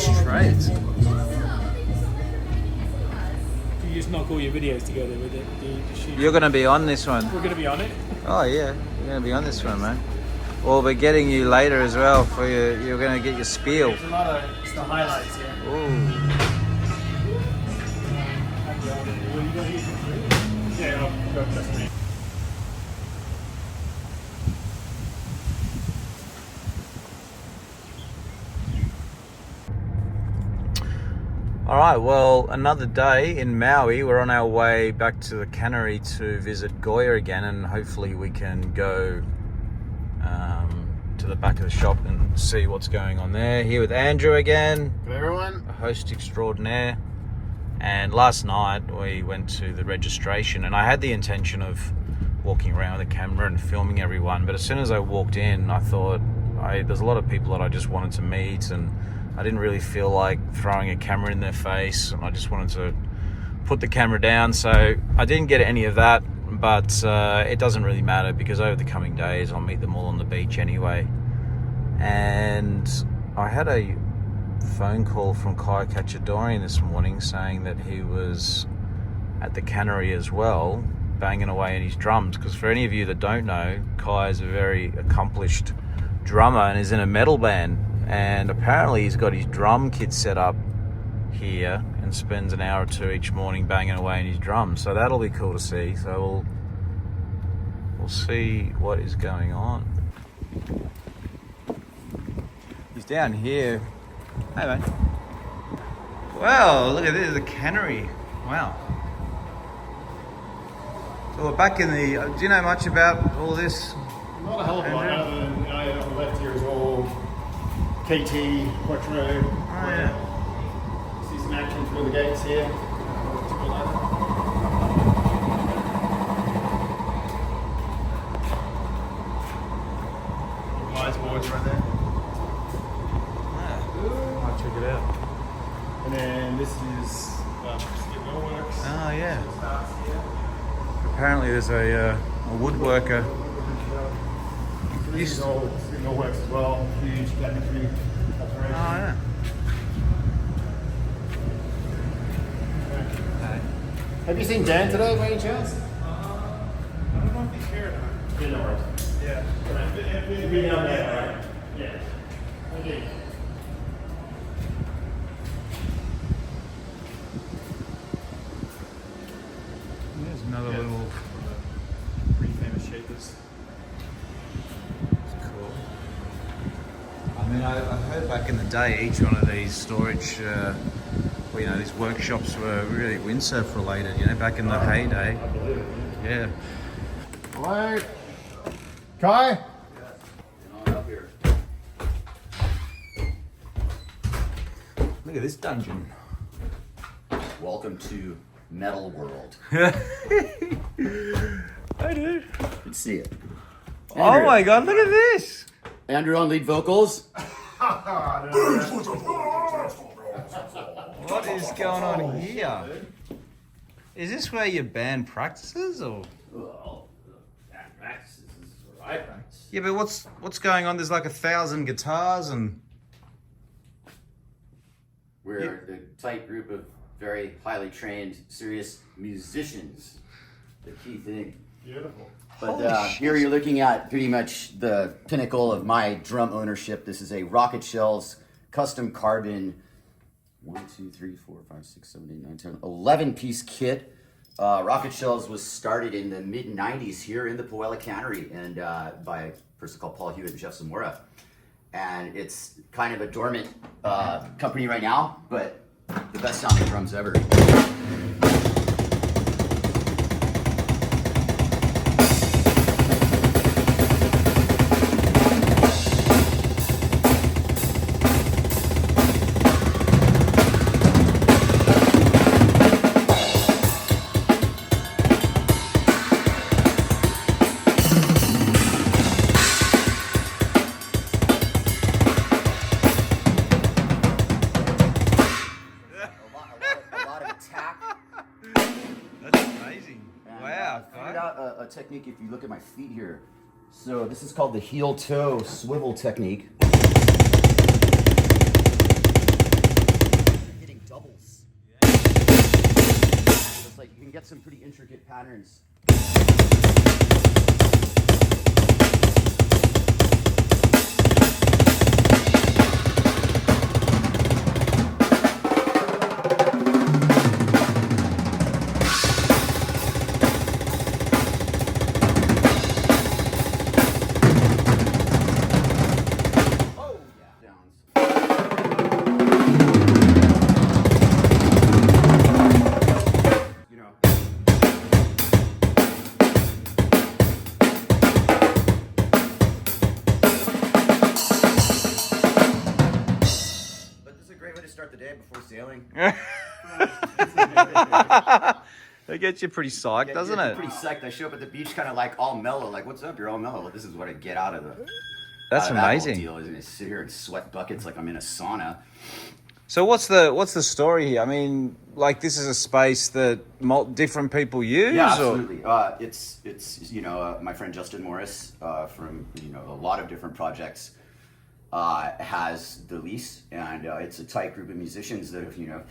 straight. You just knock all your videos together with it. You're going to be on this one. We're going to be on it. Oh yeah, you're going to be on this one, man. Well, we're getting you later as well for your. You're going to get your spiel. There's a lot of it's the highlights, yeah. Ooh. Yeah, I'll go press me. All right, well, another day in Maui. We're on our way back to the cannery to visit Goya again, and hopefully we can go to the back of the shop and see what's going on there. Here with Andrew again. Good everyone. A host extraordinaire. And last night we went to the registration, and I had the intention of walking around with a camera and filming everyone, but as soon as I walked in, I thought there's a lot of people that I just wanted to meet, and I didn't really feel like throwing a camera in their face, and I just wanted to put the camera down. So I didn't get any of that, but it doesn't really matter because over the coming days I'll meet them all on the beach anyway. And I had a phone call from Kai Cacciadorian this morning saying that he was at the cannery as well, banging away in his drums, because for any of you that don't know, Kai is a very accomplished drummer and is in a metal band. And apparently he's got his drum kit set up here and spends an hour or two each morning banging away in his drums. So that'll be cool to see. So we'll see what is going on. He's down here. Hey mate. Wow, look at this, the cannery. Wow. So we're back in the, do you know much about all this? Not a hell of a lot other than on the left here is all KT, Quattro. Oh yeah. See some action through the gates here. Lights boards right there. I'll check it out. And then this is Skip Works. Oh yeah. Starts here. Apparently there's a woodworker. This is all Skip Works as well. Huge cabinetry operation. Oh yeah. Have you seen Dan today by any chance? I don't know if he's here or not. Yeah, no worries. Yeah. You'll be down there, right? Yeah. Okay. There's another little Pretty famous shapers. cool. I mean, I heard back in the day, each one of these storage, these workshops were really windsurf related. Back in the heyday. I believe it. Yeah. Alright. Kai? Look at this dungeon. Welcome to Metal World. Hey, dude. Good to see you. Oh Andrew. my God! Look at this. Andrew on lead vocals. What is going on here? Is this where your band practices, or? Well, that practice is where I practice. Yeah, but what's going on? There's like 1,000 guitars and. We're a tight group of very highly trained, serious musicians. The key thing. Beautiful. But here you're looking at pretty much the pinnacle of my drum ownership. This is a Rocket Shells custom carbon 1, 2, 3, 4, 5, 6, 7, 8, 9, 10, 11-piece kit. Rocket Shells was started in the mid-90s here in the Puella Cannery and by a person called Paul Hewitt and Jeff Zamora. And it's kind of a dormant company right now, but the best sounding drums ever. Technique if you look at my feet here. So this is called the heel toe swivel technique. like you can get some pretty intricate patterns. Before sailing. That gets you pretty psyched, doesn't it? Pretty psyched. I show up at the beach kind of like all mellow, like, what's up? You're all mellow. Well, this is what I get out of the That's amazing. That whole deal, isn't it? Sit here and sweat buckets like I'm in a sauna. So what's the story here? I mean, like, this is a space that different people use? Yeah, absolutely. It's my friend Justin Morris from, a lot of different projects has the lease, and it's a tight group of musicians that have,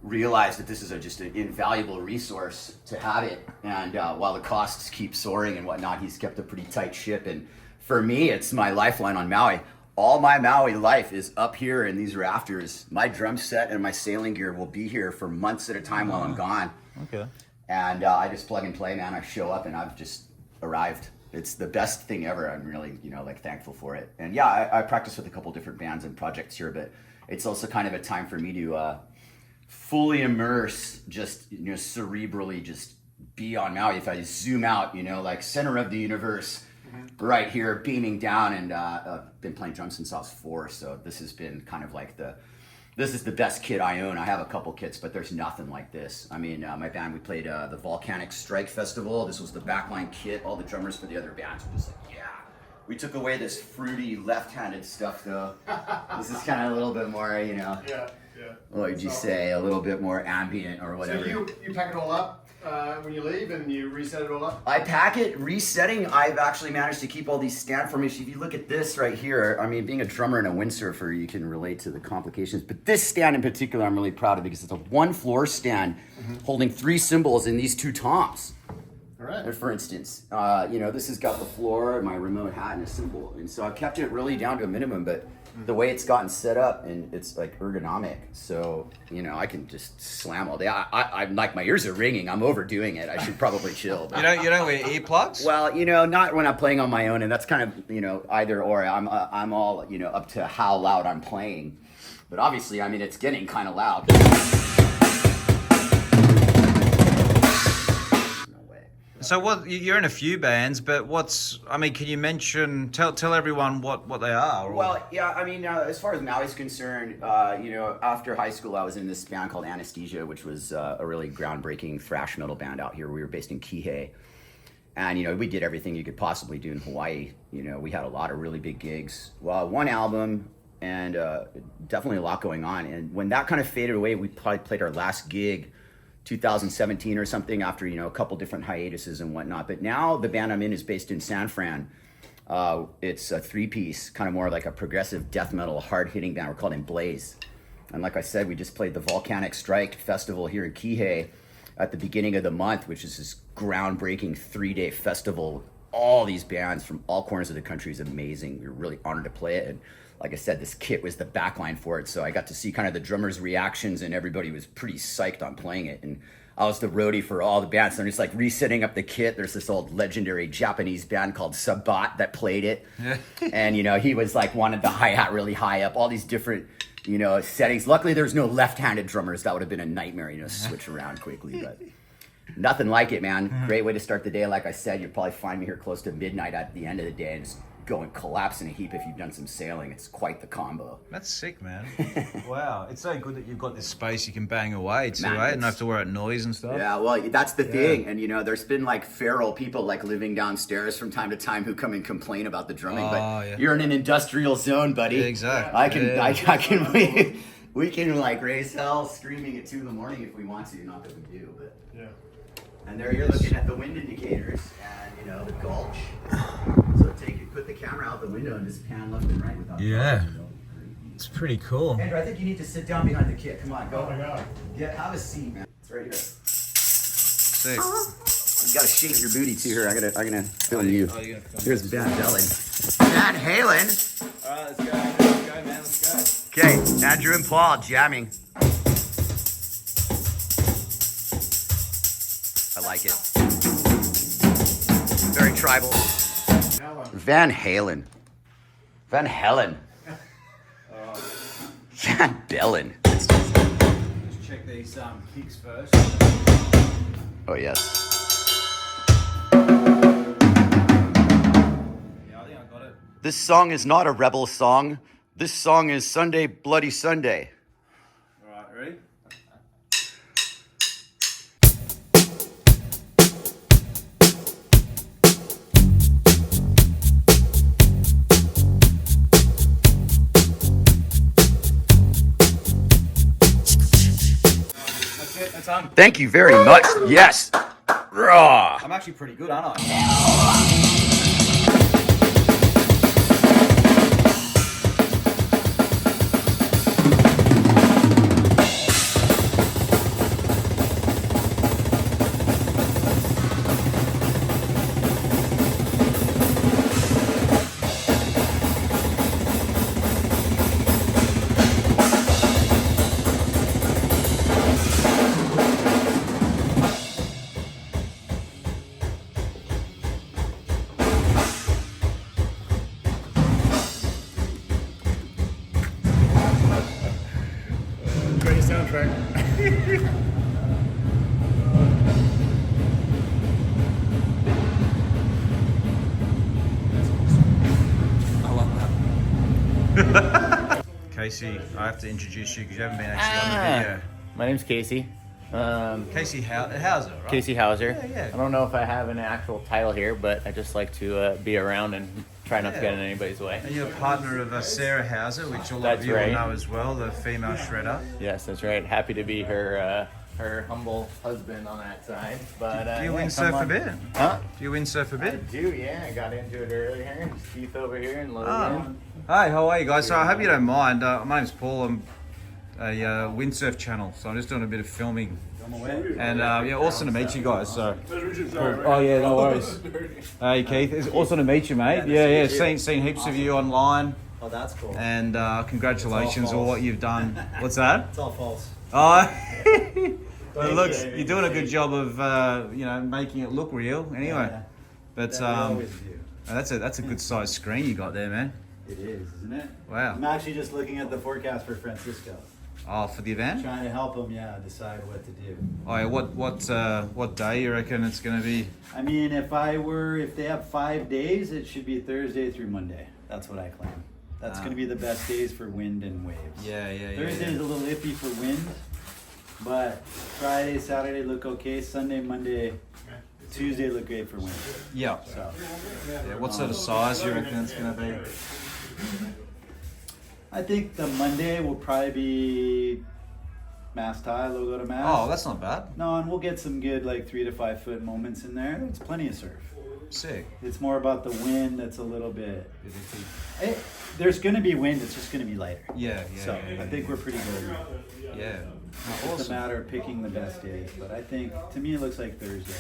realized that this is just an invaluable resource to have it. And while the costs keep soaring and whatnot, he's kept a pretty tight ship. And for me, it's my lifeline on Maui. All my Maui life is up here in these rafters. My drum set and my sailing gear will be here for months at a time while I'm gone. Okay. And I just plug and play, man. I show up and I've just arrived. It's the best thing ever. I'm really, thankful for it. And yeah, I practice with a couple different bands and projects here, but it's also kind of a time for me to fully immerse, just, cerebrally just be on Maui. If I zoom out, like center of the universe, right here, beaming down. And I've been playing drums since I was 4, so this has been kind of like this is the best kit I own. I have a couple kits, but there's nothing like this. I mean, my band, we played the Volcanic Strike Festival. This was the backline kit. All the drummers for the other bands were just like, yeah. We took away this fruity left-handed stuff, though. This is kind of a little bit more, Yeah. what would you say, a little bit more ambient or whatever. So you pack it all up when you leave and you reset it all up? I pack it, resetting. I've actually managed to keep all these stand formations. If you look at this right here, I mean, being a drummer and a windsurfer, you can relate to the complications. But this stand in particular, I'm really proud of because it's a 1-floor stand holding 3 cymbals and these 2 toms. All right. For instance, this has got the floor, my remote hat, and a cymbal. And so I've kept it really down to a minimum, but the way it's gotten set up, and it's like ergonomic, so I can just slam all day. I'm like, my ears are ringing. I'm overdoing it. I should probably chill. But, You don't wear earplugs? well, not when I'm playing on my own, and that's kind of either or. I'm all up to how loud I'm playing, but obviously, I mean, it's getting kind of loud. So you're in a few bands, but can you tell everyone what they are? Or? Well, yeah, I mean, as far as Maui's concerned, after high school, I was in this band called Anesthesia, which was a really groundbreaking thrash metal band out here. We were based in Kihei. And, we did everything you could possibly do in Hawaii. We had a lot of really big gigs. Well, 1 album and definitely a lot going on. And when that kind of faded away, we probably played our last gig 2017 or something after, a couple different hiatuses and whatnot. But now the band I'm in is based in San Fran. It's a 3-piece, kind of more like a progressive death metal, hard-hitting band. We're called Blaze. And like I said, we just played the Volcanic Strike Festival here in Kihei at the beginning of the month, which is this groundbreaking 3-day festival. All these bands from all corners of the country is amazing. We were really honored to play it. And like I said, this kit was the backline for it. So I got to see kind of the drummers' reactions, and everybody was pretty psyched on playing it. And I was the roadie for all the bands. So I'm just like resetting up the kit. There's this old legendary Japanese band called Sabat that played it. And, he was like wanted the hi-hat really high up, all these different, settings. Luckily, there's no left-handed drummers. That would have been a nightmare, switch around quickly. But nothing like it, man. Great way to start the day. Like I said, you'll probably find me here close to midnight at the end of the day and just go and collapse in a heap if you've done some sailing. It's quite the combo. That's sick, man. Wow. It's so good that you've got this space you can bang away too, Man, right? And not have to worry about noise and stuff. Yeah, well, that's the thing. And, there's been like feral people like living downstairs from time to time who come and complain about the drumming. But you're in an industrial zone, buddy. Yeah, exactly. I can we can like raise hell screaming at 2 a.m. if we want to. Not that we do, but Yeah. And there you're looking at the wind indicators and the gulch. So put the camera out the window and just pan left and right without. Yeah. It's pretty cool. Andrew, I think you need to sit down behind the kit. Come on, go. Oh my God. Have a seat, man. It's right here. Sick. You gotta shake your booty to her. I'm gonna film you. Oh, you're gonna film Here's Van Bellen. Van Halen. All right, let's go. Let's go, man. Let's go. Okay, Andrew and Paul jamming. I like it. Very tribal. Van Halen. Van Helen. Van Bellen. Let's check these kicks first. Oh, yes. Yeah, I think I got it. This song is not a rebel song. This song is Sunday Bloody Sunday. All right, ready? That's it. That's on. Thank you very much. Yes. Raw. I'm actually pretty good, aren't I? Great soundtrack. Casey, I have to introduce you because you haven't been actually on the video. My name's Casey. Casey Hauser, right? Casey Hauser. Yeah, yeah. I don't know if I have an actual title here, but I just like to be around and try not to get in anybody's way. And you're a partner of Sarah Hauser, which a lot That's of you right. will know as well, the female shredder. Yes, that's right. Happy to be her humble husband on that side. But Do you yeah, windsurf come a on. bit? Huh? Do you windsurf a I bit? do, yeah. I got into it earlier. Keith over here and Logan. Hi, how are you guys? So I hope you don't mind. My name's Paul. I'm a windsurf channel, so I'm just doing a bit of filming. And yeah, awesome to meet you guys. So. Oh yeah, no worries. Hey Keith, it's awesome to meet you, mate. Yeah, seen heaps of you online. Oh, that's cool. And congratulations on what you've done. What's that? It's all false. Oh, it looks. You're doing a good job of making it look real. Anyway, Yeah. but That we always do. that's a good sized screen you got there, man. It is, isn't it? Wow. I'm actually just looking at the forecast for Francisco, Oh, for the event. trying to help him, decide what to do. Oh, yeah, what day you reckon it's gonna be? I mean, if they have 5 days, it should be Thursday through Monday. That's what I claim. That's going to be the best days for wind and waves. Yeah. Thursday is a little iffy for wind, but Friday, Saturday look okay. Sunday, Monday, Tuesday look great for wind. Yeah. So Yeah. What sort of size you reckon it's gonna be? I think the Monday will probably be mast high, logo to mast. Oh, that's not bad. No, and we'll get some good 3 to 5 foot moments in there. It's plenty of surf. Sick. It's more about the wind that's a little bit. There's going to be wind. It's just going to be lighter. Yeah. So I think we're pretty good. Yeah. It's just a matter of picking the best days. But I think to me it looks like Thursday.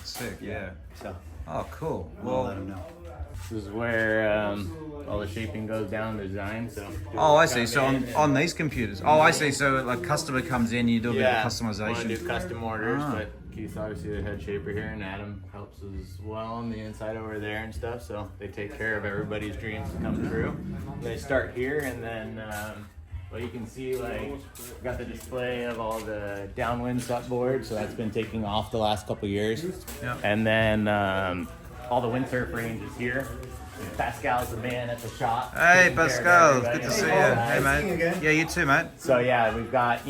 Sick. Yeah. So Oh, cool. we'll let Well. them know. This is where all the shaping goes down the design. So. Oh, I see. So on these computers. Oh, I see. So like customer comes in, you do a bit of Want to customization. do custom orders, Ah. but Keith's obviously the head shaper here, and Adam helps as well on the inside over there and stuff. So they take care of everybody's dreams to come true. They start here, and then you can see we've got the display of all the downwind set boards. So that's been taking off the last couple years. Yeah. And then all the windsurf range is here. Pascal's the man at the shop. Hey, taking care of Pascal. everybody. Good to see you. Nice Hey, seeing you mate. again. Yeah, you too, mate. So yeah, we've got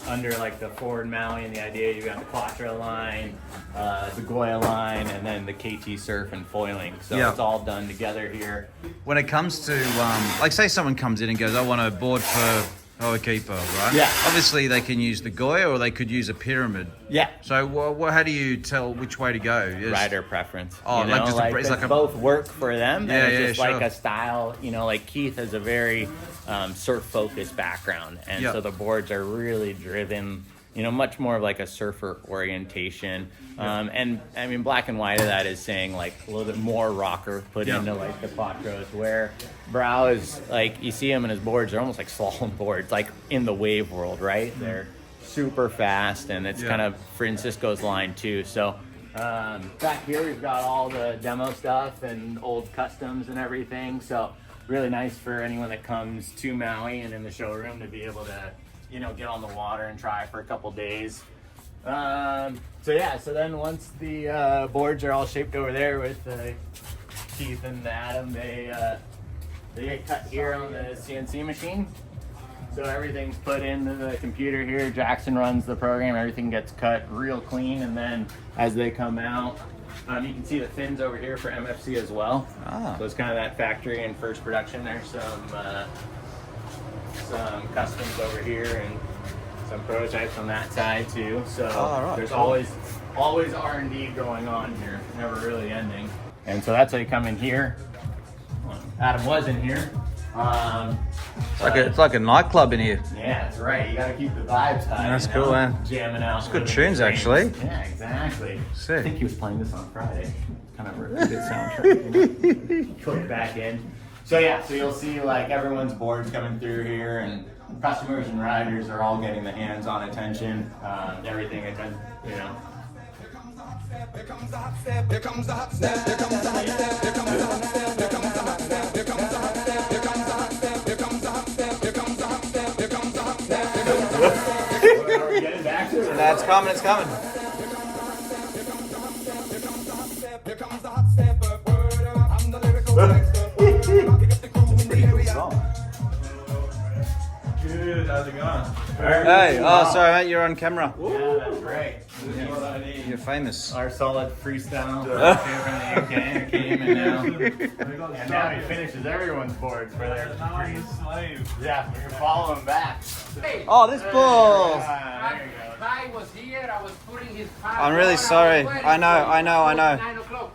under like the Ford Maui and the idea you got the Quattro line, the Goya line, and then the KT Surf and foiling. So Yeah. it's all done together here. When it comes to say someone comes in and goes, I want a board for Hoakeeper, right? Yeah. Obviously, they can use the Goya or they could use a pyramid. Yeah. So, how do you tell which way to go? Is- Rider preference. Oh, you like know? just a- it's like a- both work for them. Yeah, and it's yeah, just sure. like a style. Like Keith has a very surf focused background, and Yeah. so the boards are really driven you know, much more of like a surfer orientation. And I mean, black and white of that is saying like a little bit more rocker put into like the quattros, where Brow is like, you see him and his boards are almost like slalom boards, like in the wave world, right? They're super fast, and it's kind of Francisco's line too. So back here we've got all the demo stuff and old customs and everything. So really nice for anyone that comes to Maui and in the showroom to be able to, you know, get on the water and try for a couple days. So yeah, so then once the boards are all shaped over there with Keith and Adam, they get cut here on the CNC machine. So everything's put into the computer here. Jackson runs the program. Everything gets cut real clean, and then as they come out, you can see the fins over here for MFC as well. So it's kind of that factory and first production. There's some customs over here and some prototypes on that side too. So there's always R&D going on here, never really ending. And so that's how you come in here. Adam was in here. It's like a nightclub in here. Yeah, that's right. You gotta keep the vibes high. That's you know? cool, man. Jamming out. It's good tunes, actually. Yeah, exactly. Sick. I think he was playing this on Friday. Kind of a good soundtrack. You know? Click back in. So yeah, so you'll see like everyone's boards coming through here, and customers and riders are all getting the hands-on attention. Everything, you know. Here comes the hot step, here comes the hot step, here comes the hot step, here comes the hot step, here comes the hot step, here comes the hot step, here comes the hot step, here comes the hot step, here comes the hot step, here comes the hot step, here comes the hot step. Are we getting back to it? It's coming, it's coming. Here comes the hot step, word up, I'm the lyrical expert, word up, pick up the crew in the area. Good, how's it going? Hey, sorry mate, you're on camera. Yeah, that's great. You're famous. Our solid freestyle from the UK came in now. And now he finishes everyone's boards for their Slave. Yeah, we're following back. Oh, this ball! There you go. Guy was here. I was putting his passport. I'm really sorry. Where I know. is it? 9 o'clock.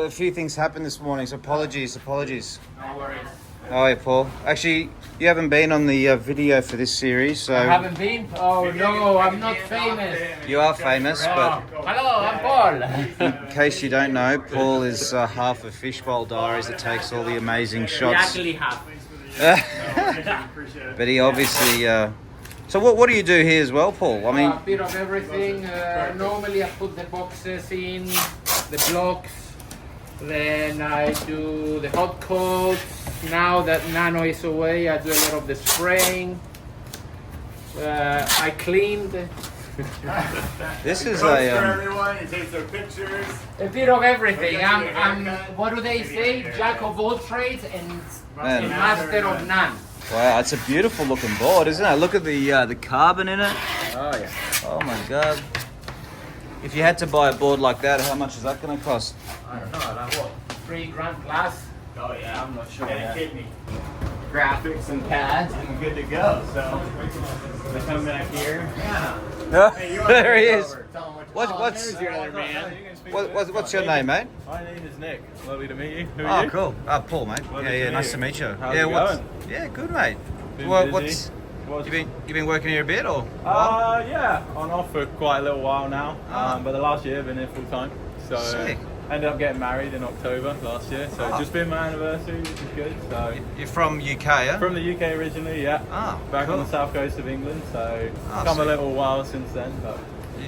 A few things happened this morning, so apologies. No worries. Oh yeah, Paul. Actually, you haven't been on the video for this series, so I haven't been? Oh no, I'm not famous. you are famous, but Hello, I'm Paul. in case you don't know, Paul is half of Fishbowl Diaries that takes all the amazing We shots. actually have. But he obviously... So what do you do here as well, Paul? I mean... A bit of everything. Normally I put the boxes in, the blocks. Then I do the hot coats. Now that Nano is away, I do a lot of the spraying. I cleaned. This is For a... everyone, he takes their pictures. A bit of everything. I'm what do they say? Jack of all trades and Man. master of none. Wow, it's a beautiful looking board, isn't it? Look at the carbon in it. Oh yeah. Oh my God. If you had to buy a board like that, how much is that going to cost? I don't know. That what? $3,000 plus. Oh yeah, I'm not sure. and a Yeah. kidney. Graphics and pads and good to go. So they come back here. Yeah. Hey, you want to There he take is. over? Tell 'em what you What's there's your other man. what's your name, mate? My name is Nick. Lovely to meet you. Who Oh, are you? cool. Paul, mate. Lovely Yeah, to meet nice you. to meet you. How's Yeah, it going? Yeah, good, mate. Been What's busy. What's- you been working here a bit or? Yeah, on off for quite a little while now. But the last year I've been here full time. So Sick. ended up getting married in October last year. So it's just been my anniversary, which is good. So You're from UK, yeah? from the UK originally, yeah. Back cool. on the south coast of England. So Ah, come a sick. little while since then. But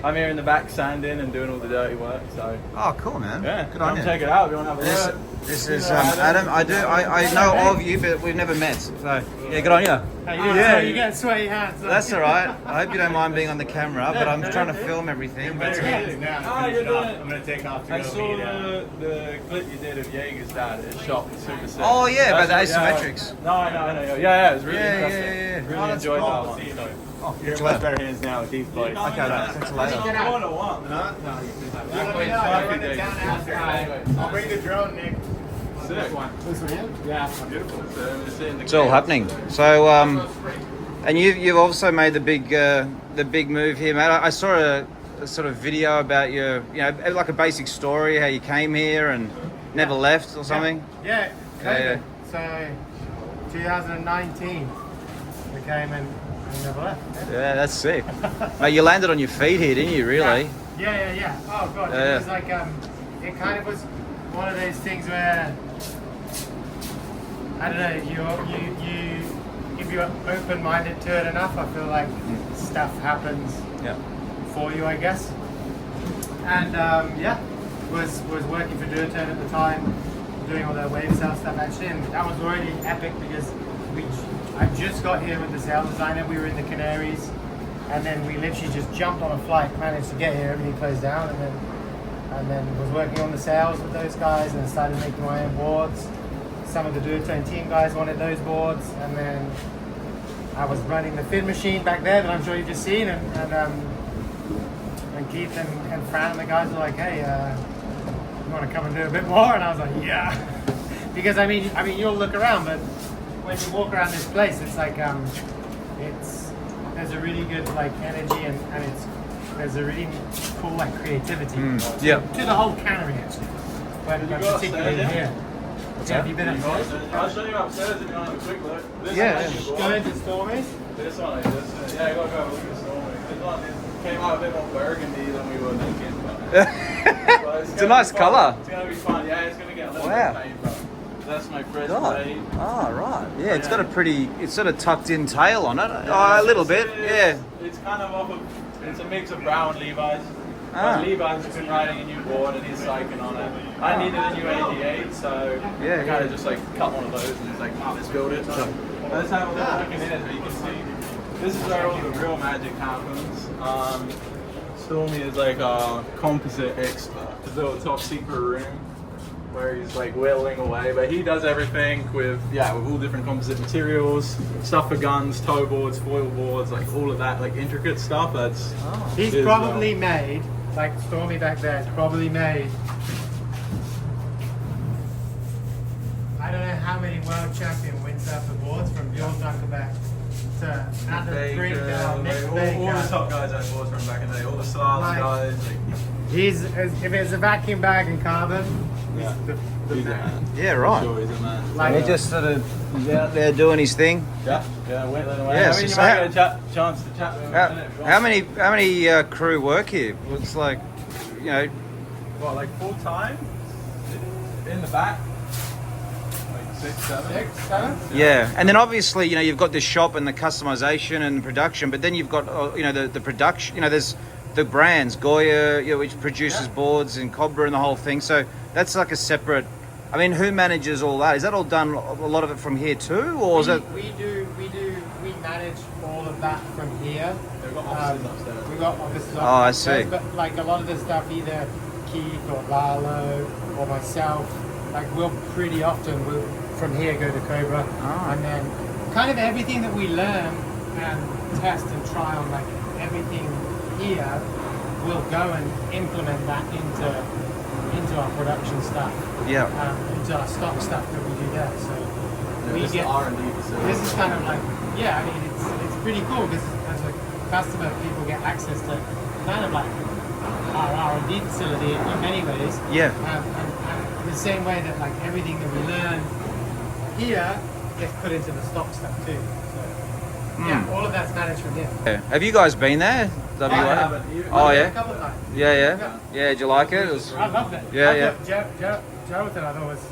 I'm here in the back sanding and doing all the dirty work. So Oh, cool, man. yeah, Good on come you. check it out if you want to have a look. This is Adam. I know of you, but we've never met. So yeah, good on you. Yeah, you get sweaty hands. That's all right. I hope you don't mind being on the camera, but I'm trying to film everything. But Now you're finish doing off. it. I'm gonna take off to I go saw meet the clip you did of Jaeger's dad. It shot super sick. Oh, yeah, about the That's- asymmetrics. No, I know. Yeah, it was really Yeah, impressive. yeah. Really Oh, that's enjoyed cool. that one. See you So. oh, You're catch in you much later. better hands now with these boys. Okay, mate. Thanks a later. I'll bring the drone, Nick. It's all happening. So, and you've also made the big move here, mate. I saw a sort of video about your, like a basic story, how you came here and never left or something. Yeah, Yeah, So 2019, we came and we never left. Yeah, that's sick. Mate, you landed on your feet here, didn't you? Really? Yeah. Oh god, Yeah. it was like it kind of was one of those things where I don't know. You if you're open-minded to it enough, I feel like stuff happens Yeah. for you, I guess. And was working for Geraldton at the time, doing all the wave sales stuff actually, and that was already epic because I just got here with the sales designer. We were in the Canaries, and then we literally just jumped on a flight, managed to get here, everything closed down, and then was working on the sales with those guys, and then started making my own boards. Some of the Geraldton team guys wanted those boards, and then I was running the fin machine back there that I'm sure you've just seen, and Keith and Fran and the guys were like, hey, you want to come and do a bit more? And I was like, yeah. Because I mean you'll look around, but when you walk around this place, it's like there's a really good like energy, and there's a really cool like creativity Yeah. to the whole cannery actually, but particularly in here. Yeah, have you been upstairs? I'll show you upstairs if you want to have a quick look. This Yeah. one is Go into Stormies. This one is this. Yeah, you gotta go have a look at the Stormy. This one came out a bit more burgundy than we were thinking. But It's a nice colour. It's gonna be fun. Yeah, it's gonna get a little Wow. bit paint, but that's my fresh God. blade. Oh, right. Yeah, it's got a pretty, it's sort of tucked in tail on it. Oh, a little bit, yeah. It's kind of off of, it's a mix of brown and Levi's. Ah. But Levi's has been riding a new board and he's psyching on it. I needed a new 88, so Yeah, I kind of just like cut one of those and it's like, oh, let's build it. So let's have a look in here so you can see. This is where all the real magic happens. Stormy is like a composite expert. His little top secret room where he's like whittling away, but he does everything with all different composite materials, stuff for guns, tow boards, foil boards, like all of that, like intricate stuff. That's He's probably made, like Stormy back there, is probably made, I don't know how many world champion windsurfer boards from Bjorn Dunkerback to Adam Brinkdale, Nick all Baker. the top guys I bought from back in the day, all the stars Like, guys. Like, He's, if it's a vacuum bag and carbon, he's the he's a man. man. Yeah, right. Sure, he's a man. Like, He just sort of he's out there doing his thing. Yeah, whittling away. Yeah, I so mean, you so might how- get a chance to chat with him. in a minute if you want. How many crew work here? It's like, you know, What, like full time? In the back? Like 6, 7? 6, 7? yeah. And then obviously, you know, you've got the shop and the customization and production, but then you've got, you know, the production. You know, there's the brands, Goya, you know, which produces boards, and Cobra and the whole thing. So that's like a separate. I mean, who manages all that? Is that all done, a lot of it from here too, or is it? We manage all of that from here. They've got offices upstairs. We've got offices Oh, I upstairs, see. but like a lot of the stuff, either Keith or Lalo or myself, like we'll pretty often from here go to Cobra, and then kind of everything that we learn and test and try on, like everything here, we'll go and implement that into our production stuff. Yeah. Into our stock stuff that we do there. So we This is get the R&D facility. this is kind of like, yeah, I mean, it's pretty cool because as a customer, people get access to kind of like our R&D facility in many ways. Yeah. And the same way that like everything that we learn here gets put into the stock stuff too. So yeah, all of that's managed from here. Yeah. Have you guys been there? WA? I haven't. Oh A yeah. couple of times. Yeah. Did you like it? It was, I loved it. Yeah. Geraldton, I thought was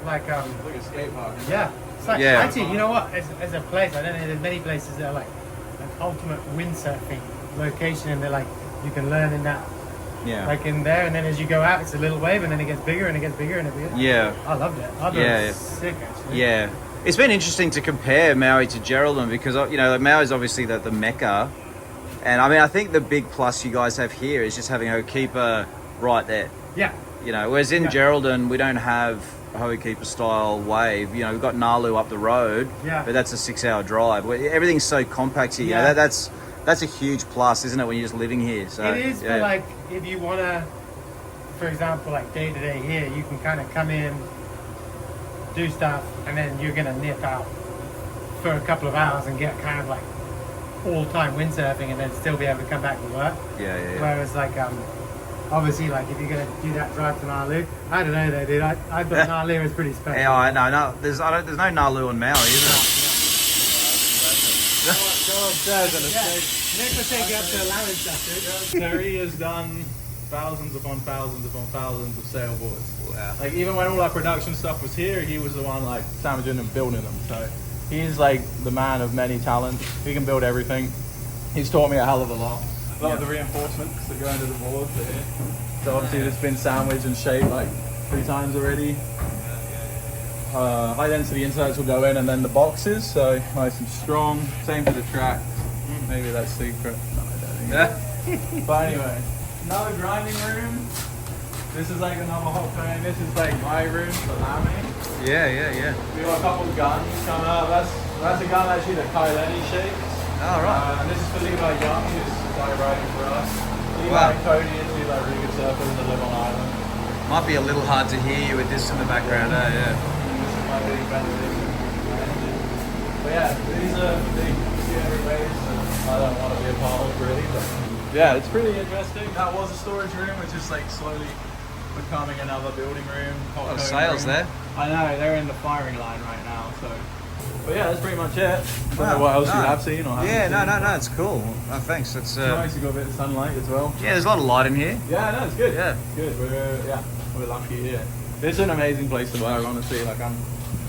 like Like a skate park. yeah. It's like, Yeah. actually, you know what? As a place, I don't know. There's many places that are like an ultimate windsurfing location, and they're like you can learn in that, yeah. like in there, and then as you go out, it's a little wave, and then it gets bigger, and it gets bigger, and it gets. Yeah. I loved it. I thought it was sick actually. Yeah. It's been interesting to compare Maui to Geraldton because, you know, Maui's obviously the mecca. And I mean, I think the big plus you guys have here is just having a keeper right there. Yeah. You know, whereas in Geraldton, we don't have a Hoey Keeper style wave. You know, we've got Nalu up the road, but that's a 6-hour drive. Everything's so compact here. You know, that's a huge plus, isn't it, when you're just living here? So It is, but like if you want to, for example, like day to day here, you can kind of come in, do stuff, and then you're going to nip out for a couple of hours and get kind of like all-time windsurfing and then still be able to come back to work. Yeah. Whereas like, obviously, like if you're going to do that drive to Nalu, I don't know though, dude. I thought Nalu was pretty special. Yeah, I know. No, there's no Nalu on Maui, is there? Go upstairs and Nick will take you up to allowance after. Terry has done thousands upon thousands upon thousands of sailboards. Wow. Like even when all our production stuff was here, he was the one like sandwiching and building them. So he's like the man of many talents. He can build everything. He's taught me a hell of a lot. A lot of the reinforcements that go into the boards are here. So obviously it's been sandwiched and shaped like 3 times already. High density inserts will go in, and then the boxes, so nice and strong. Same for the tracks. Maybe that's secret. No, I don't think so. But anyway, another grinding room. This is like another hot thing. This is like my room for lambing. Yeah. We got a couple of guns coming up. That's a gun actually that Kai Lenny shakes. All right. And this is for Levi Young, who's guy riding for us. Levi Wow. and Cody are two like really good surfers that live on island. Might be a little hard to hear you with this in the background. Yeah. This is my big ventilation. But yeah, these are big scary waves that I don't want to be a part of really. But yeah, it's pretty interesting. That was a storage room, which is like slowly becoming another building room. A lot of sails there. I know, they're in the firing line right now, so. But yeah, that's pretty much it. I don't know what else you have seen or haven't Yeah, seen. no, it's cool. Oh, thanks. That's Nice, you got a bit of sunlight as well. yeah. There's a lot of light in here. Yeah, no, it's good. Yeah. Good. We're lucky here. It's an amazing place to work, honestly. Like I'm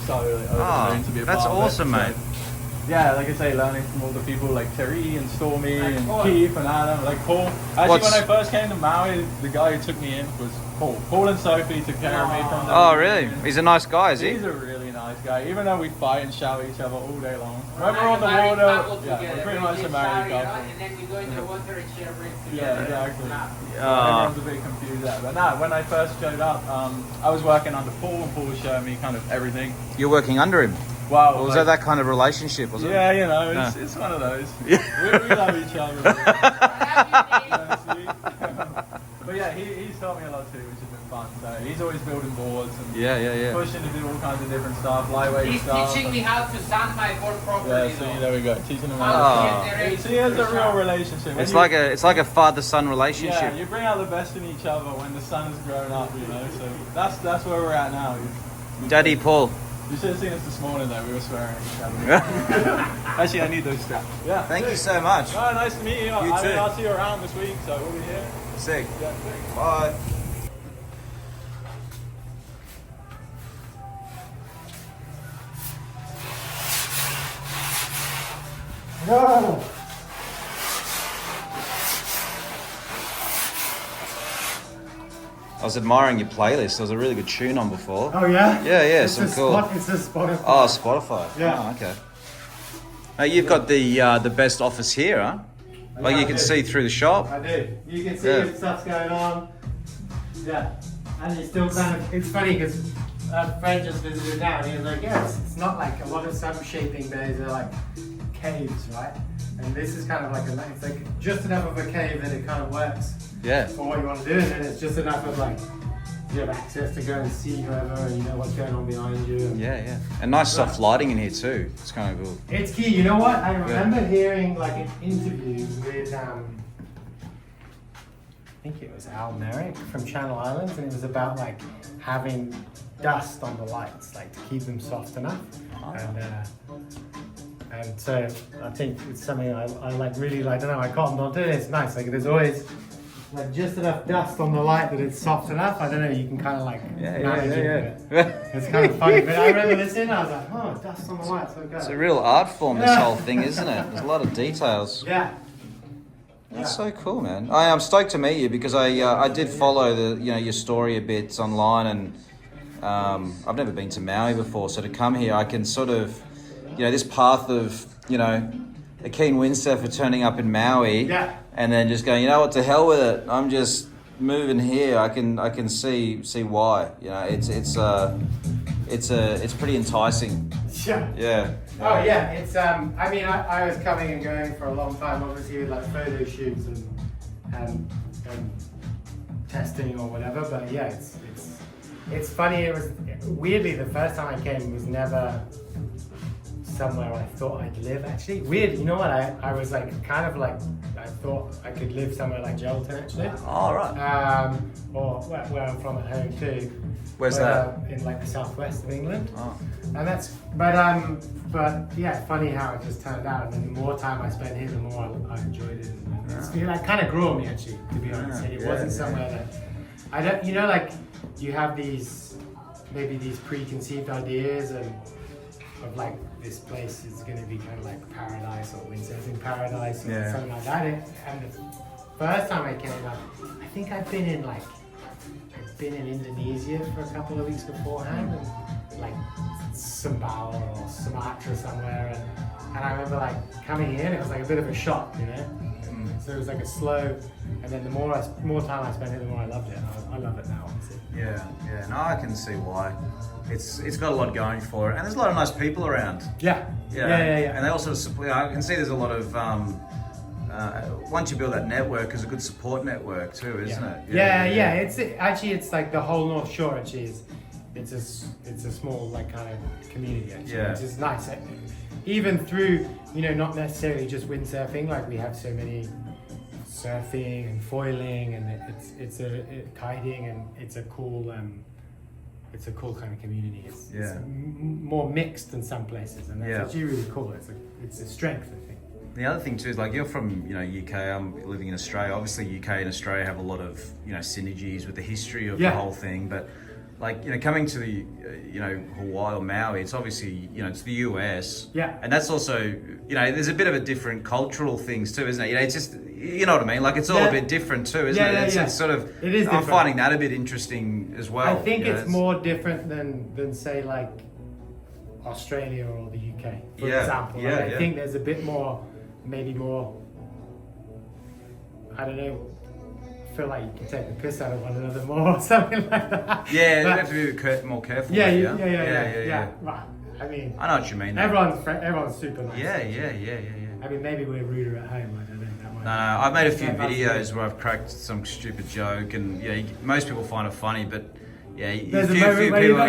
so over the moon to be a that's part of it. awesome, So, mate. yeah, like I say, learning from all the people like Terry and Stormy and Keith and Adam, like Paul. Actually, when I first came to Maui, the guy who took me in was Paul. Paul and Sophie took care of me from the Oh, really? He's a nice guy, is he? He's a really nice guy, even though we fight and shout at each other all day long. When Like we're on a the married couple water, yeah, together. we're pretty We much a get married sorry, couple. And then we go in the water and share drinks Yeah, together. exactly. Ah. Everyone's a bit confused there. But no, when I first showed up, I was working under Paul, and Paul was showing me kind of everything. You're working under him. Wow. Or was that kind of relationship? Was it? Yeah, you know, it's one of those. Yeah. We love each other. Honestly. But yeah, he's taught me a lot too, which has been fun. So he's always building boards and Yeah. pushing to do all kinds of different stuff, lightweight He's stuff. teaching me how to sand my board properly. Yeah, see, though. there we go. Teaching him How how to to generate See, it's a real pressure. relationship. When It's you- like a father-son relationship. Yeah, you bring out the best in each other when the sun has grown up, you know. So that's where we're at now. Daddy Paul. You should have seen us this morning though. We were swearing at each other. Actually, I need those straps. Yeah. Thank you so much. Oh, nice to meet you. You I too. mean, I'll see you around this week, so we'll be here. Sick. Yeah, sick. Bye. No. I was admiring your playlist. There was a really good tune on before. Oh yeah. Yeah, It's some a cool. It's a Spotify. Oh, Spotify. Yeah. Oh, okay. Now you've got the best office here, huh? Like you can see through the shop. I do. You can see Yeah. what stuff's going on. Yeah. And it's still kind of, it's funny because a friend just visited now and he was like, yeah, it's not like a lot of some shaping bays are like caves, right? And this is kind of like it's like just enough of a cave that it kind of works Yeah. for what you want to do, and then it's just enough of like you have access to go and see whoever and you know what's going on behind you. And Yeah. And nice soft lighting in here too. It's kind of cool. it's key. You know what? I remember hearing like an interview with I think it was Al Merrick from Channel Islands, and it was about like having dust on the lights, like to keep them soft enough. And so I think it's something I like really like. I don't know. I cottoned onto it. It's nice. Like there's always like just enough dust on the light that it's soft enough. I don't know. You can kind of like manage it. It's kind of funny. But I remember listening. I was like, oh, dust on the light. So good. It's a real art form, this whole thing, isn't it? There's a lot of details. Yeah. That's so cool, man. I'm stoked to meet you because I did follow your story a bit online, and I've never been to Maui before, so to come here I can sort of, this path of a keen windsurfer turning up in Maui, and then just going, what, to hell with it. I'm just moving here. I can see why. It's pretty enticing. Yeah. Yeah. Oh yeah, it's I mean I was coming and going for a long time, obviously with like photo shoots and testing or whatever, but yeah, it's funny. It was weirdly the first time I came was never somewhere I thought I'd live actually. Weird, you know what? I was like kind of like I thought I could live somewhere like Geraldton actually. All right. Or where I'm from at home too. Where's that? In like the southwest of England. Oh. And that's, but yeah, funny how it just turned out. And the more time I spent here, the more I enjoyed it. And it kind of grew on me, actually, to be honest. It wasn't somewhere that I don't, you know, like you have maybe these preconceived ideas of like this place is going to be kind of like paradise or windsurfing paradise or something like that. And the first time I came, I think I've been in Indonesia for a couple of weeks beforehand, and like Sumbawa or Sumatra somewhere, and I remember like coming in, it was like a bit of a shock, you know. So it was like a slow, and then the more time I spent here, the more I loved it. I love it now, honestly. Yeah. No, I can see why. It's got a lot going for it, and there's a lot of nice people around. Yeah. And they also support. I can see there's a lot of. Once you build that network, it's a good support network too, isn't it? Yeah. It's like the whole North Shore. Actually, it's a small like kind of community. Actually, which is nice. Even through, you know, not necessarily just windsurfing. Like we have so many surfing and foiling, and it's kiting, and it's a cool kind of community. It's more mixed than some places, and that's actually really cool. It's a strength, I think. The other thing too is like you're from UK. I'm living in Australia. Obviously, UK and Australia have a lot of synergies with the history of the whole thing, but. Like, coming to the, Hawaii or Maui, it's obviously, it's the US. Yeah. And that's also, there's a bit of a different cultural things too, isn't it? It's just, you know what I mean? Like, it's all a bit different too, isn't it? It's sort of, it is different. I'm finding that a bit interesting as well. I think it's more different than say, like, Australia or the UK, for example. Like, I think there's a bit more, maybe more, I don't know, feel like you can take the piss out of one another more or something like that. Yeah, you have to be more careful. Yeah. Right. I mean, I know what you mean. Everyone's super nice. Yeah. I mean, maybe we're ruder at home. I don't know. No, I've made a few videos where I've cracked some stupid joke, and most people find it funny, but there's a few people,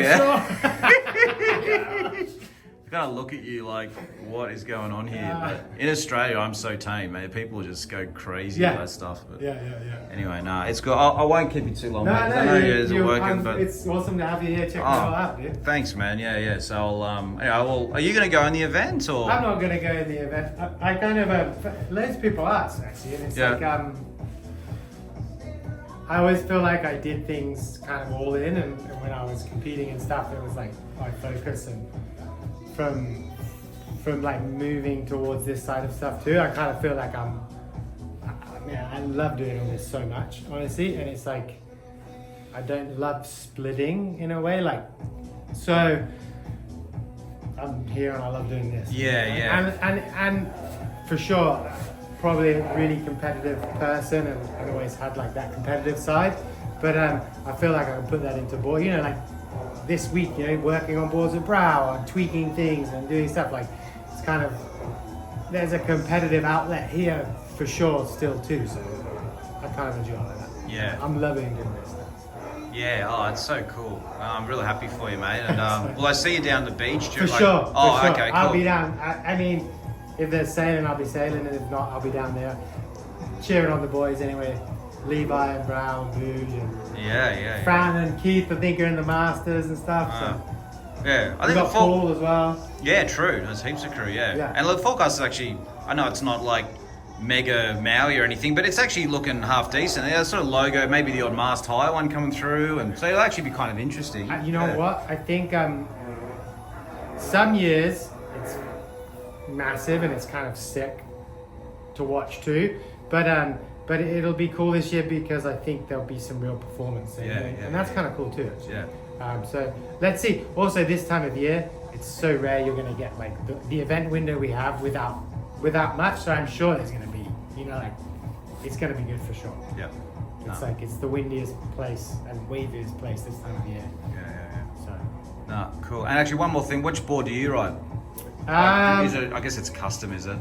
kind of look at you like, what is going on here? But in Australia, I'm so tame, man. People just go crazy with that stuff. But anyway, it's good. I won't keep you too long, mate. I know you're working, but it's awesome to have you here. Check it all out, dude. Thanks, man. Yeah. So are you going to go in the event, or? I'm not going to go in the event. I kind of loads of people ask actually, and it's like I always feel like I did things kind of all in, and when I was competing and stuff, it was like my focus and. From like moving towards this side of stuff too, I kind of feel like I love doing all this so much, honestly, and it's like I don't love splitting in a way, like, so I'm here and I love doing this. And for sure, probably a really competitive person, and I've always had like that competitive side, but I feel like I can put that into board, like this week, working on boards with Brow and tweaking things and doing stuff, like it's kind of, there's a competitive outlet here for sure still too, so I kind of enjoy that. I'm loving doing this stuff. It's so cool. I'm really happy for you, mate. And will I see you down the beach? For sure. Okay, cool. I'll be down. I mean, if there's sailing, I'll be sailing, and if not, I'll be down there cheering on the boys anyway. Levi and Brown, Booge, and Fran and Keith, I think, are in the Masters and stuff. So. I think got Paul as well. Yeah, true. There's heaps of crew. And the forecast is actually, I know it's not like mega Maui or anything, but it's actually looking half decent. There's sort of logo, maybe the odd mast high one coming through, and so it'll actually be kind of interesting. You know what? I think some years it's massive and it's kind of sick to watch too, but it'll be cool this year because I think there'll be some real performance, and that's kind of cool too. So let's see. Also, this time of year, it's so rare you're going to get like the event window we have without much. So I'm sure there's going to be, it's going to be good for sure. It's like it's the windiest place and waviest place this time of year. So. Cool. And actually, one more thing. Which board do you ride? I guess it's custom, is it?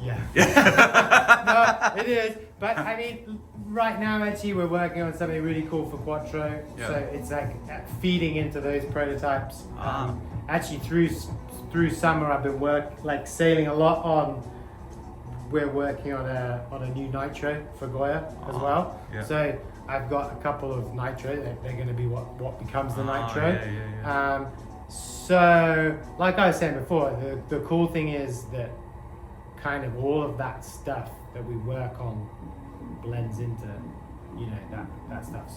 Yeah. No, it is. But I mean, right now actually we're working on something really cool for Quattro. So it's like feeding into those prototypes. Actually, through summer I've been sailing a lot on. We're working on a new nitro for Goya as well. So I've got a couple of nitro. They're going to be what becomes the nitro. Yeah. So, like I was saying before, the cool thing is that kind of all of that stuff that we work on blends into, you know, that stuff.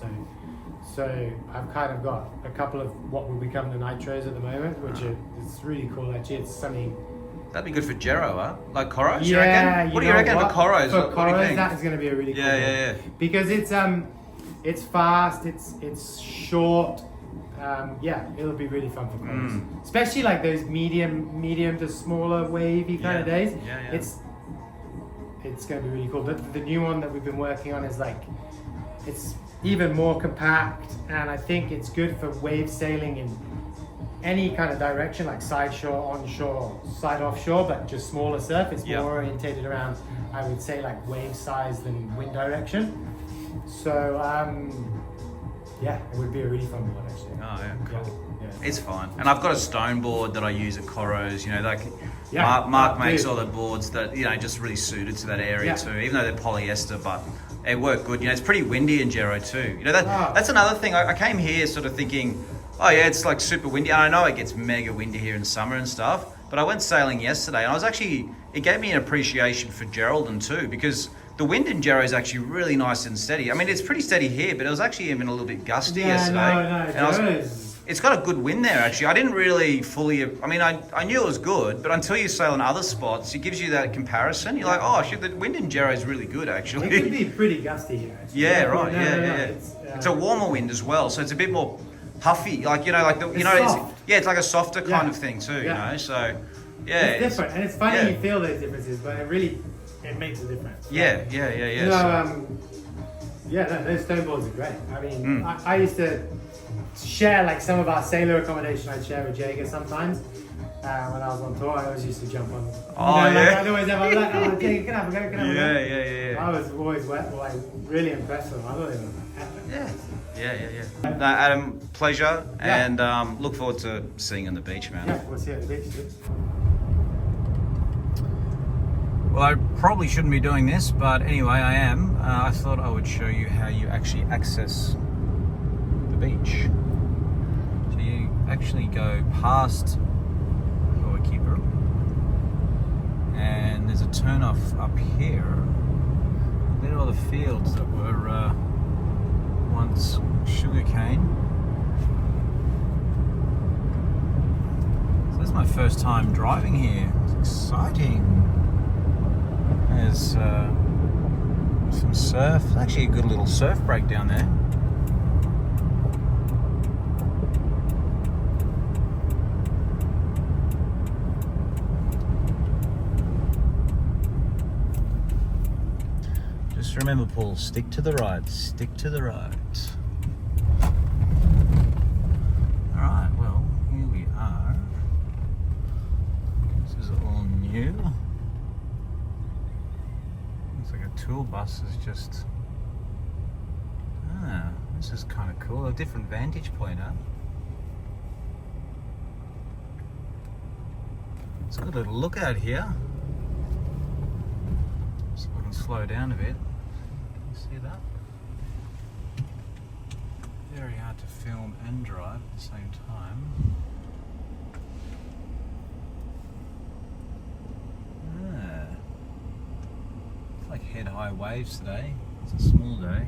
So I've kind of got a couple of what will become the nitros at the moment, which it's really cool actually. It's something. That'd be good for Gero, huh? Like Coros, Yeah, you reckon? What do you reckon for Coros? For What do you Coros, think? that is going to be a really cool one. Yeah. Because it's fast, it's short. Yeah, it'll be really fun for Coros. Especially like those medium to smaller wavy kind of days. Yeah. It's going to be really cool. The new one that we've been working on is like, it's even more compact, and I think it's good for wave sailing in any kind of direction, like side shore, onshore, side offshore, but just smaller surf. It's more orientated around, I would say, like wave size than wind direction. So yeah, it would be a really fun board actually. Oh yeah, cool. Yeah. It's fine. And I've got a stone board that I use at Coros, you know, like Yeah. Mark makes Dude. all the boards that, you know, just really suited to that area Yeah. too, even though they're polyester, but they work good. You know, it's pretty windy in Gero too. You know, Wow. that's another thing. I came here sort of thinking, oh yeah, it's like super windy. And I know it gets mega windy here in summer and stuff, but I went sailing yesterday and it gave me an appreciation for Geraldton too, because the wind in Gero is actually really nice and steady. I mean, it's pretty steady here, but it was actually even a little bit gusty yesterday. And it's got a good wind there actually. I didn't really fully, I mean, I knew it was good, but until you sail in other spots, it gives you that comparison. You're like, oh shit, the wind in Gero is really good actually. It could be pretty gusty here actually. Yeah, right, yeah. It's It's a warmer wind as well, so it's a bit more puffy, like, you know, like it's like a softer kind of thing too, you know, so yeah. It's different, and it's funny yeah. you feel those differences, but it makes a difference. Yeah. You know, those stone boards are great. I mean, I used to share like some of our sailor accommodation. I'd share with Jager sometimes. When I was on tour, I always used to jump on. I'd always have a like, oh, Jager, can I have a go? Can I have a go? Yeah. I was always like really impressed with them. I thought they were epic. Yeah. No, Adam, pleasure, and look forward to seeing you on the beach, man. Yeah, we'll see you at the beach too. Well, I probably shouldn't be doing this, but anyway, I am. I thought I would show you how you actually access the beach. So you actually go past your keeper, and there's a turn off up here. There are all the fields that were once sugarcane. So this is my first time driving here. It's exciting. There's some surf. It's actually a good little surf break down there. Just remember, Paul, stick to the right, stick to the right. Alright, well, here we are. This is all new. Looks like a tool bus is just... this is kind of cool. A different vantage point, huh? It's got a little lookout here. So I can slow down a bit. See that? Very hard to film and drive at the same time. It's like head-high waves today. It's a small day.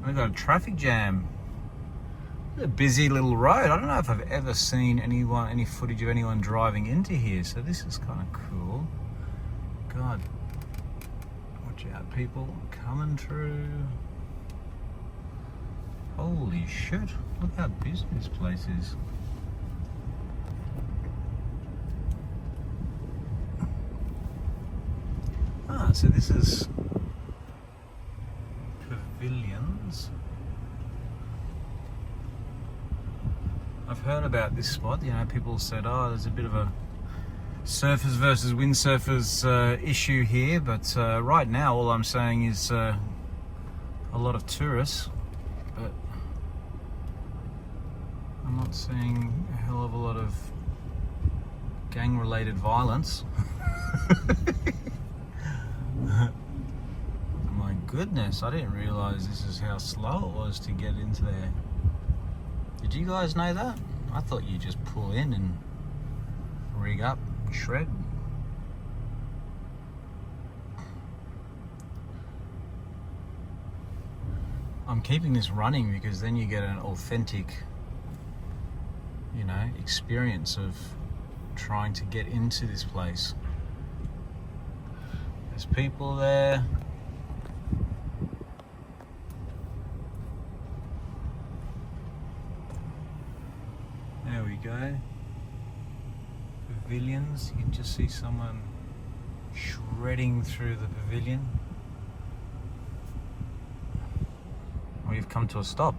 We've got a traffic jam. It's a busy little road. I don't know if I've ever seen any footage of anyone driving into here, so this is kind of cool. God. Watch out, people coming through. Holy shit, look how busy this place is. So this is pavilions. I've heard about this spot, you know, people said, oh, there's a bit of a surfers versus windsurfers issue here, but right now all I'm saying is a lot of tourists, but I'm not seeing a hell of a lot of gang-related violence. My goodness, I didn't realise this is how slow it was to get into there. Did you guys know that? I thought you just pull in and rig up, shred. I'm keeping this running because then you get an authentic, you know, experience of trying to get into this place. There's people there. There we go. Pavilions. You can just see someone shredding through the pavilion. We've come to a stop.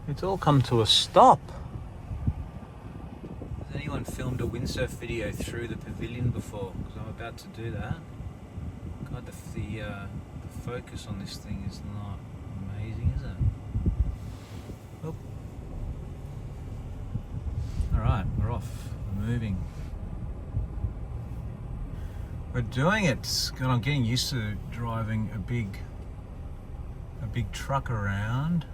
It's all come to a stop. Has anyone filmed a windsurf video through the pavilion before? Because I'm about to do that. God, the focus on this thing is not amazing, is it? Oh. Alright, we're off. We're moving. We're doing it. God, I'm getting used to driving a big truck around.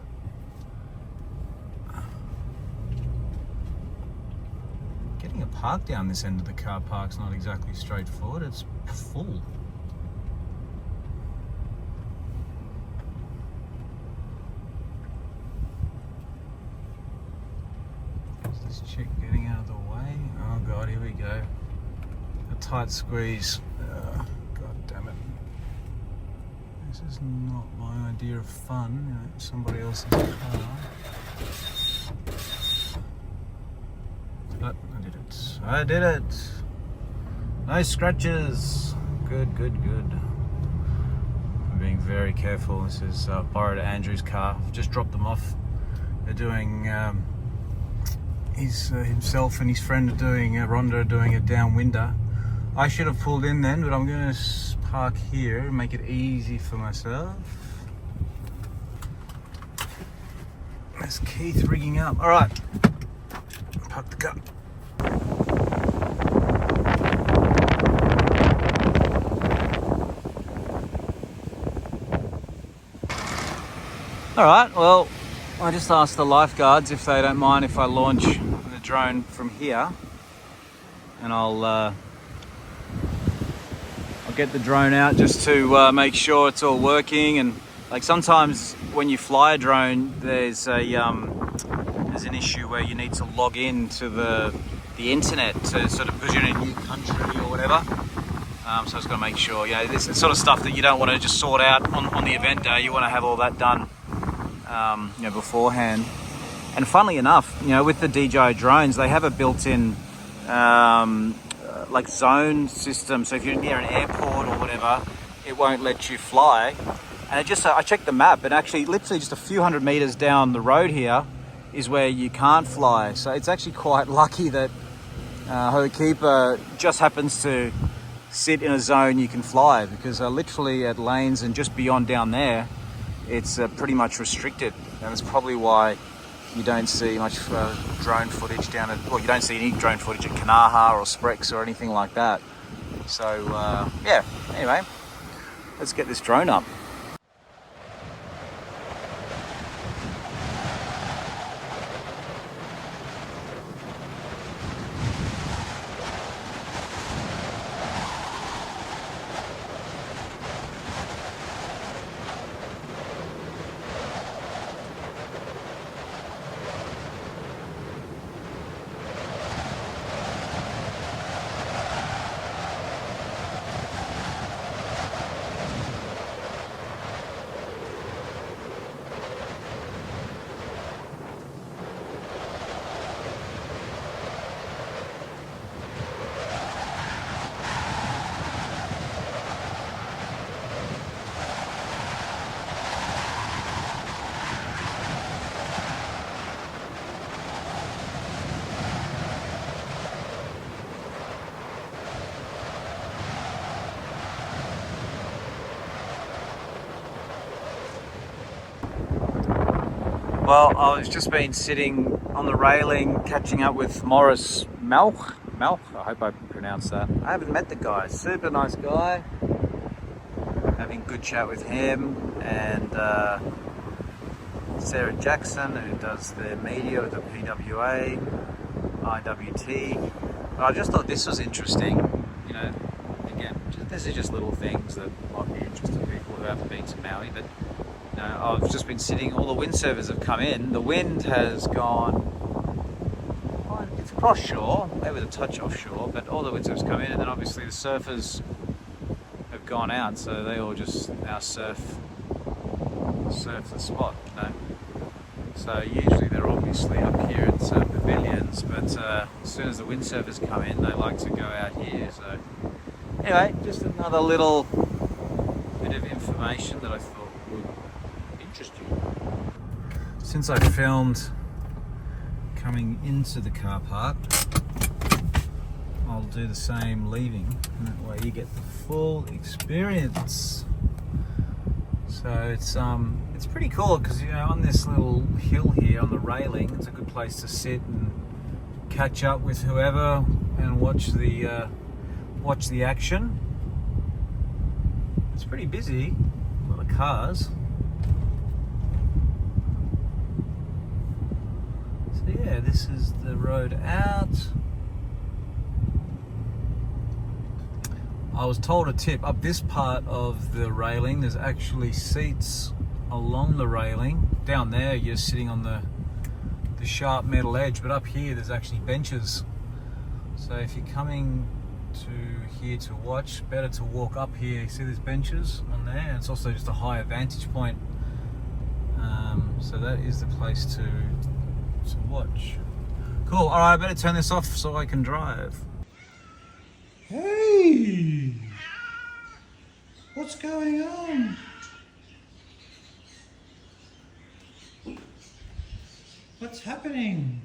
Getting a park down this end of the car park's not exactly straightforward. It's full. Is this chick getting out of the way? Oh God, here we go. A tight squeeze. God damn it. This is not my idea of fun. You know, somebody else's car. But I did it. I did it. No scratches. Good, good, good. I'm being very careful. This is borrowed Andrew's car. I've just dropped them off. They're doing himself and his friend are doing Rhonda are doing a downwinder. I should have pulled in then, but I'm going to park here and make it easy for myself. There's Keith rigging up. All right, park the car. All right, well, I just asked the lifeguards if they don't mind if I launch the drone from here, and I'll get the drone out just to make sure it's all working. And like sometimes when you fly a drone, there's an issue where you need to log in to the internet to sort of, because you're in a new country or whatever. So I just got to make sure, you know, this is sort of stuff that you don't want to just sort out on the event day. You want to have all that done, you know, beforehand. And funnily enough, you know, with the DJI drones, they have a built-in like zone system. So if you're near an airport or whatever, it won't let you fly. And it just, I checked the map, and actually literally just a few hundred meters down the road here is where you can't fly. So it's actually quite lucky that Ho'okipa just happens to sit in a zone you can fly, because literally at lanes and just beyond down there, it's pretty much restricted. And it's probably why you don't see much drone footage down at, well, you don't see any drone footage at Kanaha or Sprex or anything like that. So yeah, anyway, let's get this drone up. Well, I was just been sitting on the railing catching up with Morris Malch, Mel, I hope I pronounced that. I haven't met the guy. Super nice guy. Having a good chat with him, and Sarah Jackson, who does the media with the PWA, IWT. I just thought this was interesting. You know, again, this is just little things that might be interesting to people who haven't been to Maui. But you know, I've just been sitting. All the windsurfers have come in. The wind has gone. It's cross shore, maybe with a touch offshore, but all the windsurfers come in, and then obviously the surfers have gone out, so they all just now surf the spot. You know? So usually they're obviously up here at pavilions, but as soon as the windsurfers come in, they like to go out here. So anyway, just another little bit of information that I thought would interest you. Since I filmed coming into the car park, I'll do the same leaving, and that way you get the full experience. So it's pretty cool because, you know, on this little hill here on the railing, it's a good place to sit and catch up with whoever and watch the action. It's pretty busy, a lot of cars. So yeah, this is the road out. I was told a tip, up this part of the railing there's actually seats along the railing. Down there you're sitting on the sharp metal edge, but up here there's actually benches. So if you're coming to here to watch, better to walk up here. You see there's benches on there, and it's also just a higher vantage point. So that is the place to watch. Cool, alright, I better turn this off so I can drive. Hey! What's going on? What's happening?